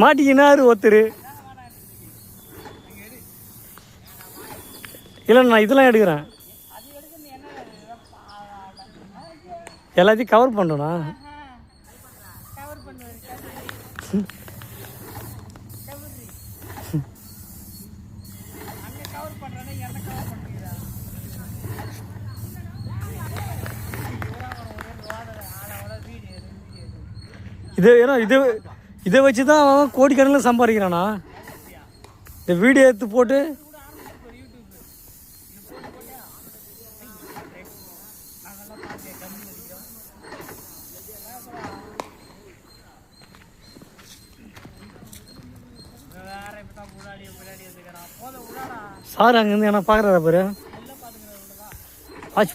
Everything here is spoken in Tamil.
மாட்டிக்கினாரு ஒருத்தர். இல்லை நான் இதெல்லாம் எடுக்கிறேன், எல்லாத்தையும் கவர் பண்ணுறேண்ணா. இது ஏன்னா இதை வச்சு தான் அவன் கோடிக்கணக்கில் சம்பாதிக்கிறானா. இந்த வீடியோ எடுத்து போட்டு சார் அங்கேருந்து என்ன பார்க்குறாரா பாரு. வாட்ச்